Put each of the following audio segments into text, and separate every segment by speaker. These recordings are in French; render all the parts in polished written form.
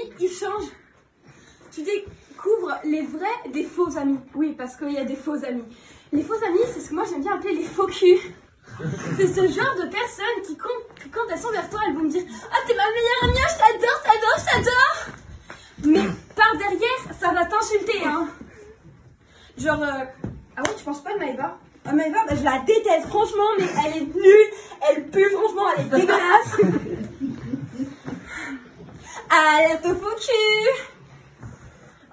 Speaker 1: amis, ils changent. Tu découvres les vrais des faux amis. Oui, parce qu'il y a des faux amis. Les faux amis, c'est ce que moi j'aime bien appeler les faux culs. C'est ce genre de personnes qui, quand elles sont vers toi, elles vont me dire « Ah, t'es ma meilleure amie, je t'adore, je t'adore !» Mais par derrière, ça va t'insulter, hein. Genre, ah ouais, tu penses pas de Maëva? Ah, Maëva, bah, je la déteste, franchement, mais elle est nulle, elle pue, franchement, elle est dégueulasse. Alerte au faux cul.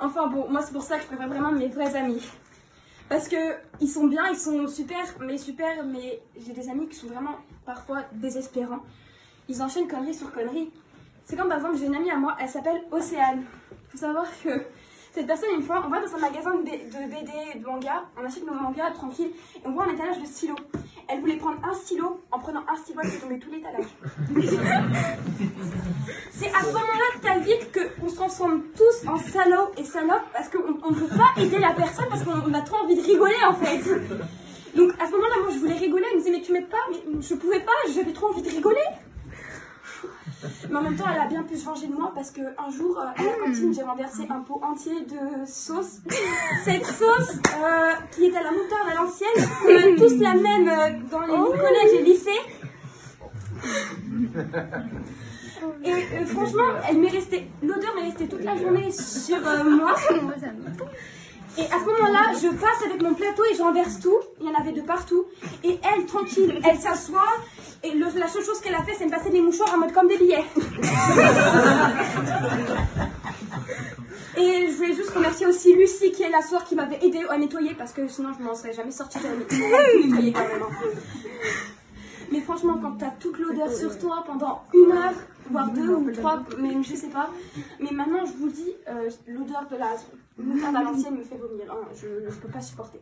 Speaker 1: Enfin bon, moi c'est pour ça que je préfère vraiment mes vrais amis. Parce que ils sont bien, ils sont super, mais j'ai des amis qui sont vraiment parfois désespérants. Ils enchaînent conneries sur conneries. C'est comme par exemple, j'ai une amie à moi, elle s'appelle Océane. Il faut savoir que cette personne, une fois, on va dans un magasin de BD et de manga, on achète nos mangas tranquille, et on voit un étalage de stylos. Elle voulait prendre un stylo, en prenant un stylo, elle s'est tombée tout l'étalage. C'est à ce moment-là de ta vie qu'on se transforme tous en salauds et salopes, parce qu'on ne peut pas aider la personne, parce qu'on a trop envie de rigoler en fait. Donc à ce moment-là, moi je voulais rigoler, elle me disait mais tu m'aides pas, mais je pouvais pas, j'avais trop envie de rigoler. Mais en même temps, elle a bien pu se venger de moi parce qu'un jour, à la cantine, j'ai renversé un pot entier de sauce. Cette sauce, qui est à la moutarde à l'ancienne, on a tous la même dans les collèges et lycées. Et franchement, l'odeur m'est restée toute la journée sur moi. Et à ce moment-là, je passe avec mon plateau et je renverse tout. Il y en avait de partout. Et elle, tranquille, elle s'assoit. Et la seule chose qu'elle a fait, c'est me passer des mouchoirs en mode comme des billets. Et je voulais juste remercier aussi Lucie, qui est la sœur qui m'avait aidée à nettoyer, parce que sinon je m'en serais jamais sortie de nettoyer quand même. Mais franchement, quand t'as toute l'odeur sur toi pendant 1 heure, voire 2 ou 3, mais je sais pas. Mais maintenant, je vous dis, l'odeur de la moutarde à l'ancienne me fait vomir. Hein, je peux pas supporter.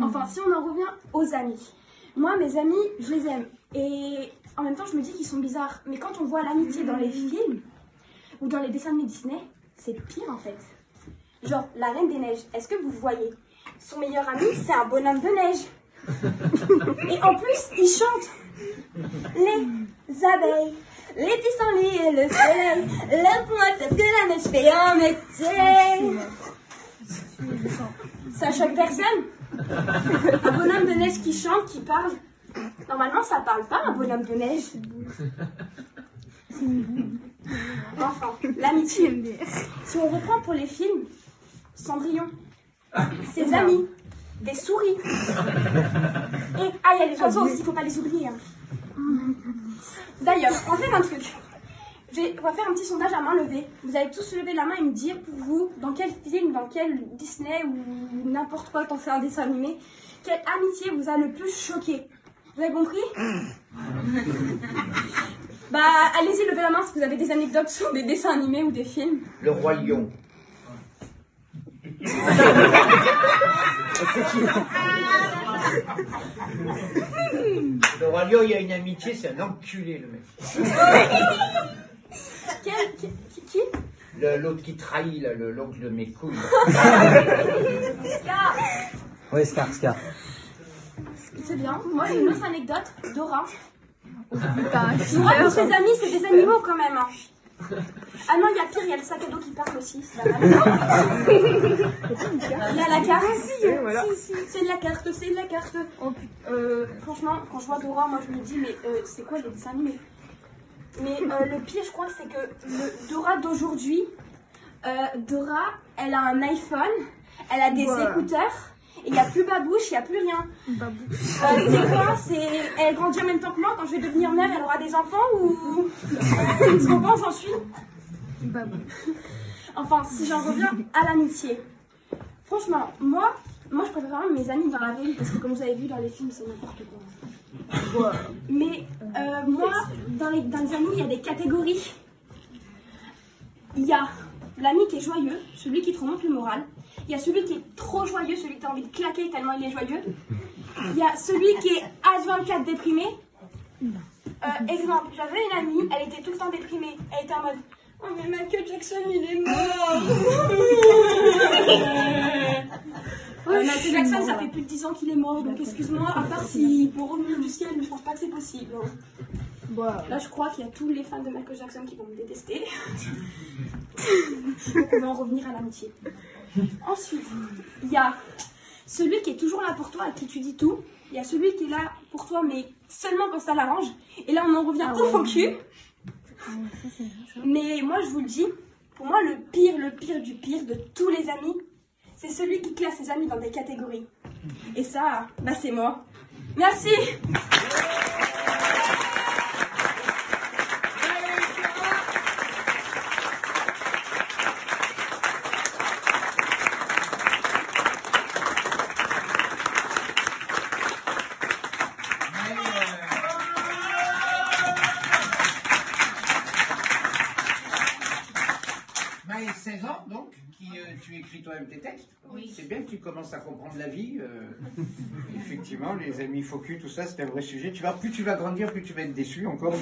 Speaker 1: Enfin, si on en revient aux amis. Moi, mes amis, je les aime. Et en même temps, je me dis qu'ils sont bizarres. Mais quand on voit l'amitié dans les films ou dans les dessins animés Disney, c'est pire en fait. Genre, la Reine des Neiges, est-ce que vous voyez? Son meilleur ami, c'est un bonhomme de neige. Et en plus, il chante. Les abeilles, les pissenlits et le soleil, le point, parce que la neige fait un métier. Ça choque personne? Un bonhomme de neige qui chante, qui parle. Normalement, ça parle pas, un bonhomme de neige. Enfin, l'amitié. Si on reprend pour les films, Cendrillon, ses amis, des souris. Et, il y a les oiseaux aussi, faut pas les oublier. Hein. D'ailleurs, on va faire un truc. On va faire un petit sondage à main levée. Vous allez tous lever la main et me dire pour vous, dans quel film, dans quel Disney ou n'importe quoi, quand c'est un dessin animé, quelle amitié vous a le plus choqué. Vous avez compris? Bah, allez-y, levez la main si vous avez des anecdotes sur des dessins animés ou des films.
Speaker 2: Le Roi Lion. Le Roi Lion, il y a une amitié, c'est un enculé, le mec.
Speaker 1: Qui?
Speaker 2: L'autre qui trahit, là, l'oncle de mes couilles.
Speaker 1: Scar.
Speaker 3: Oui, Scar.
Speaker 1: C'est bien. Moi, j'ai une autre anecdote. Dora.
Speaker 4: Putain,
Speaker 1: Dora, pour ses amis, c'est des animaux quand même. Hein. Ah non, il y a pire, il y a le sac à dos qui parle aussi. C'est pas mal. Il y a la carte.
Speaker 4: voilà.
Speaker 1: C'est de la carte, c'est de la carte. Franchement, quand je vois Dora, moi je me dis, mais c'est quoi les dessins animés? Mais le pire, je crois, c'est que Dora d'aujourd'hui, Dora, elle a un iPhone, elle a des écouteurs, et il n'y a plus Babouche, il n'y a plus rien. C'est quoi? Elle grandit en même temps que moi. Quand je vais devenir mère, elle aura des enfants ou... Ce qu'on pense en suit. Enfin, si j'en reviens à l'amitié. Franchement, moi, je préfère vraiment mes amis dans la vraie vie, parce que comme vous avez vu dans les films, c'est n'importe quoi. Mais moi, dans les amis, il y a des catégories. Il y a l'ami qui est joyeux, celui qui te remonte le moral. Il y a celui qui est trop joyeux, celui que tu as envie de claquer tellement il est joyeux. Il y a celui qui est H24 déprimé. Exemple, j'avais une amie, elle était tout le temps déprimée. Elle était en mode, oh mais Michael Jackson, il est mort. Michael Jackson, ça fait plus de 10 ans qu'il est mort, donc excuse-moi, à part si pour revenir du ciel, je pense pas que c'est possible. Hein. Là, je crois qu'il y a tous les fans de Michael Jackson qui vont me détester. Donc, on va en revenir à l'amitié. Ensuite, il y a celui qui est toujours là pour toi, à qui tu dis tout. Il y a celui qui est là pour toi, mais seulement quand ça l'arrange. Et là, on en revient au faux cul. Mais moi, je vous le dis, pour moi, le pire du pire de tous les amis, c'est celui qui classe ses amis dans des catégories. Et ça, bah, c'est moi. Merci.
Speaker 2: Maë, 16 ans, donc, tu écris toi-même tes textes.
Speaker 3: Oui.
Speaker 2: C'est bien que tu commences à comprendre la vie. Effectivement, les amis faux cul, tout ça, c'est un vrai sujet. Tu vas, plus tu vas grandir, plus tu vas être déçu encore.